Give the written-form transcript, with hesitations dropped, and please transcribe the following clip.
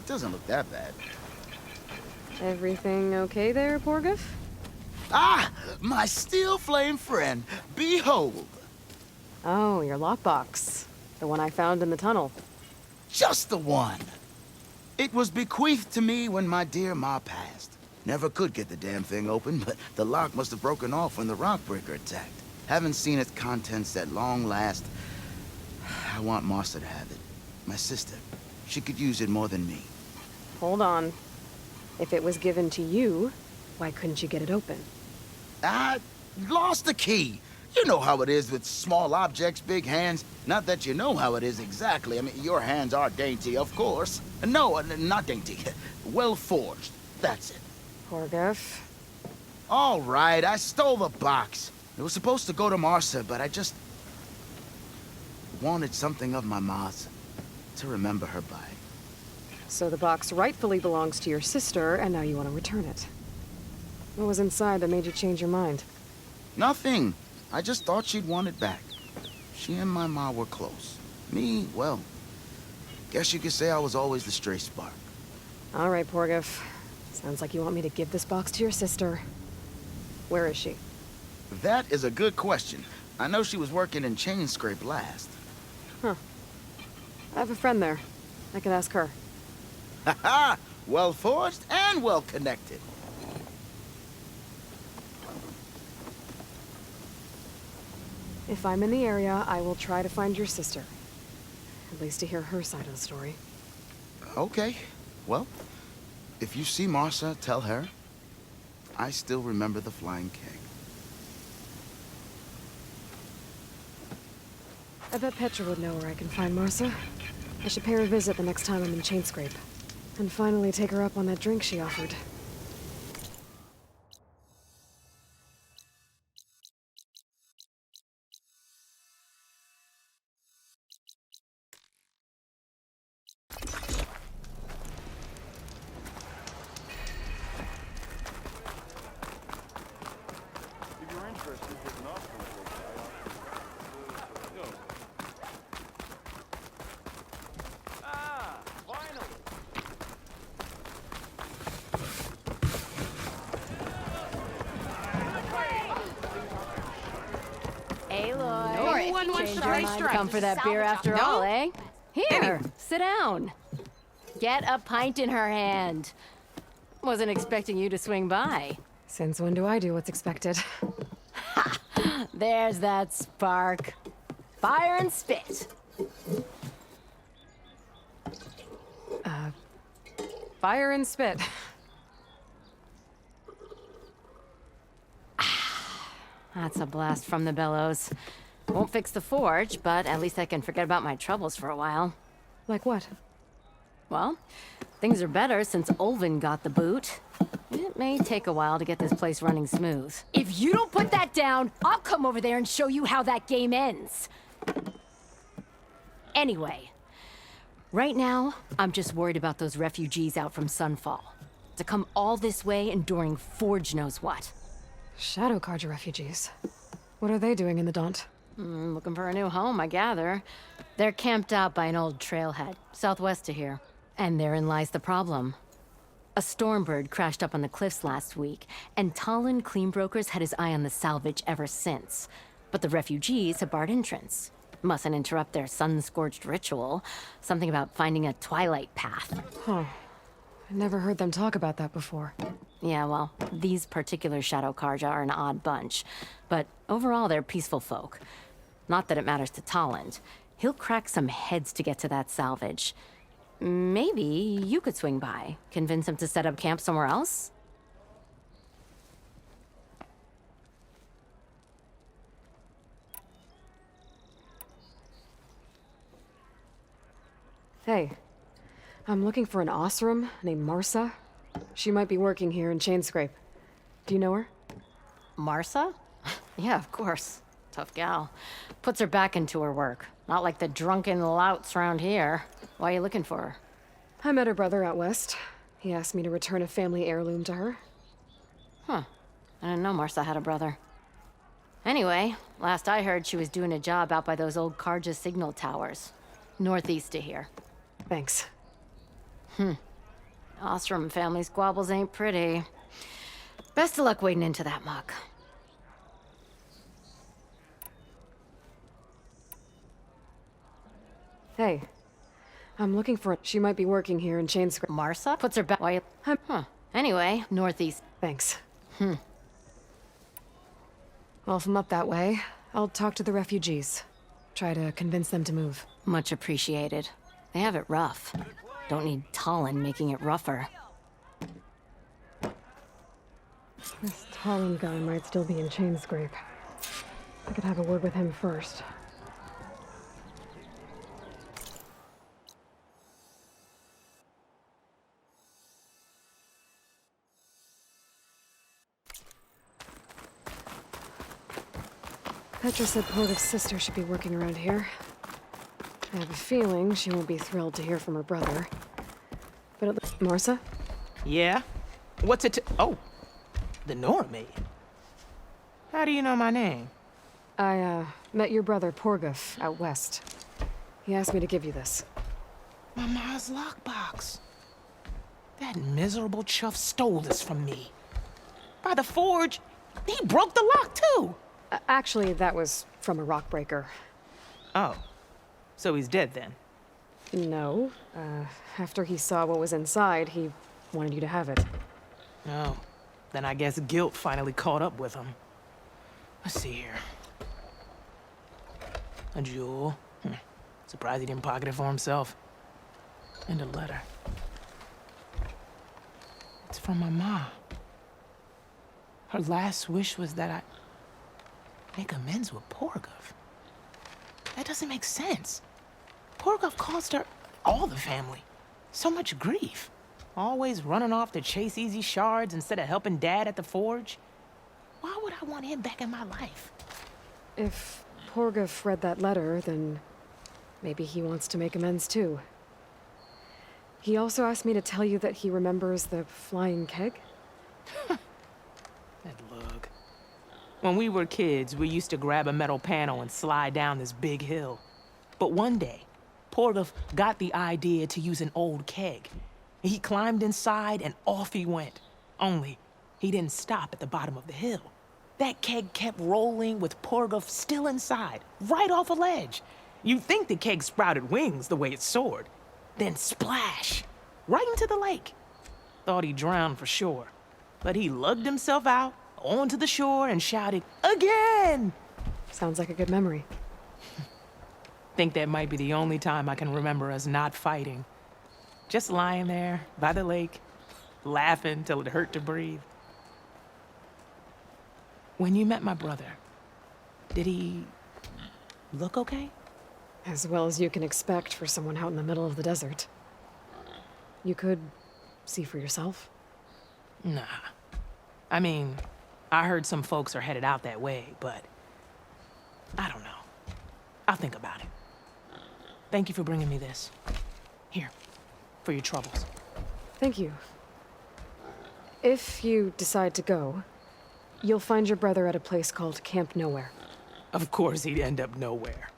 It doesn't look that bad. Everything okay there, Porgif? Ah! My steel flame friend! Behold! Oh, your lockbox. The one I found in the tunnel. Just the one! It was bequeathed to me when my dear ma passed. Never could get the damn thing open, but the lock must have broken off when the rockbreaker attacked. Haven't seen its contents at long last. I want Martha to have it. My sister. She could use it more than me. Hold on. If it was given to you, why couldn't you get it open? I lost the key. You know how it is with small objects, big hands. Not that you know how it is exactly. I mean, your hands are dainty, of course. No, not dainty. Well forged. That's it. Porgif. All right, I stole the box. It was supposed to go to Martha, but I just wanted something of my ma's to remember her by. So the box rightfully belongs to your sister, and now you want to return it. What was inside that made you change your mind? Nothing. I just thought she'd want it back. She and my ma were close. Me, well, guess you could say I was always the stray spark. All right, Porgif. Sounds like you want me to give this box to your sister. Where is she? That is a good question. I know she was working in Chain Scrape last. Huh. I have a friend there. I could ask her. Ha-ha! Well forged and well connected. If I'm in the area, I will try to find your sister. At least to hear her side of the story. Okay. Well, if you see Martha, tell her I still remember the flying keg. I bet Petra would know where I can find Martha. I should pay her a visit the next time I'm in Chain Scrape. And finally take her up on that drink she offered. Come for that beer after all, eh? Here, sit down. Get a pint in her hand. Wasn't expecting you to swing by. Since when do I do what's expected? Ha! There's that spark. Fire and spit. Fire and spit. That's a blast from the bellows. Won't fix the forge, but at least I can forget about my troubles for a while. Like what? Well, things are better since Olvin got the boot. It may take a while to get this place running smooth. If you don't put that down, I'll come over there and show you how that game ends. Anyway, right now, I'm just worried about those refugees out from Sunfall. To come all this way enduring Forge knows what. Shadow Carja refugees. What are they doing in the Daunt? Looking for a new home, I gather. They're camped out by an old trailhead, southwest of here. And therein lies the problem. A stormbird crashed up on the cliffs last week, and Talon Cleanbrokers had his eye on the salvage ever since. But the refugees have barred entrance. Mustn't interrupt their sun-scorched ritual. Something about finding a twilight path. Huh. I never heard them talk about that before. Yeah, well, these particular Shadow Carja are an odd bunch. But overall, they're peaceful folk. Not that it matters to Talon. He'll crack some heads to get to that salvage. Maybe you could swing by, convince him to set up camp somewhere else? Hey, I'm looking for an Osram named Martha. She might be working here in Chain Scrape. Do you know her? Martha? Yeah, of course. Tough gal. Puts her back into her work. Not like the drunken louts around here. Why are you looking for her? I met her brother out west. He asked me to return a family heirloom to her. Huh. I didn't know Martha had a brother. Anyway, last I heard she was doing a job out by those old Carja signal towers. Northeast of here. Thanks. Ostrom family squabbles ain't pretty. Best of luck wading into that muck. Hey, I'm looking for... She might be working here in Chainscrape. Marsa puts her back. Why? Huh. Anyway, northeast. Thanks. Well, if I'm up that way, I'll talk to the refugees. Try to convince them to move. Much appreciated. They have it rough. Don't need Tallinn making it rougher. This Tallinn guy might still be in Chainscrape. I could have a word with him first. Petra said Porter's sister should be working around here. I have a feeling she won't be thrilled to hear from her brother. But at least... Marsa? Yeah? What's it to... Oh, the Nora maid. How do you know my name? I, met your brother, Porguf, out west. He asked me to give you this. My ma's lockbox. That miserable chuff stole this from me. By the forge, he broke the lock, too! Actually, that was from a rock breaker. Oh. So he's dead, then? No. After he saw what was inside, he wanted you to have it. Oh. Then I guess guilt finally caught up with him. Let's see here. A jewel. Surprised he didn't pocket it for himself. And a letter. It's from my mom. Her last wish was that I make amends with Porguf. That doesn't make sense. Porguf caused her, all the family, so much grief. Always running off to chase easy shards instead of helping Dad at the forge. Why would I want him back in my life? If Porguf read that letter, then maybe he wants to make amends too. He also asked me to tell you that he remembers the flying keg. That lug. When we were kids, we used to grab a metal panel and slide down this big hill. But one day, Porguf got the idea to use an old keg. He climbed inside and off he went. Only, he didn't stop at the bottom of the hill. That keg kept rolling with Porguf still inside, right off a ledge. You'd think the keg sprouted wings the way it soared. Then splash! Right into the lake. Thought he drowned for sure. But he lugged himself out, onto the shore, and shouted, "Again!" Sounds like a good memory. Think that might be the only time I can remember us not fighting. Just lying there, by the lake, laughing till it hurt to breathe. When you met my brother, did he look okay? As well as you can expect for someone out in the middle of the desert. You could see for yourself. Nah. I mean, I heard some folks are headed out that way, but I don't know. I'll think about it. Thank you for bringing me this. Here, for your troubles. Thank you. If you decide to go, you'll find your brother at a place called Camp Nowhere. Of course he'd end up nowhere.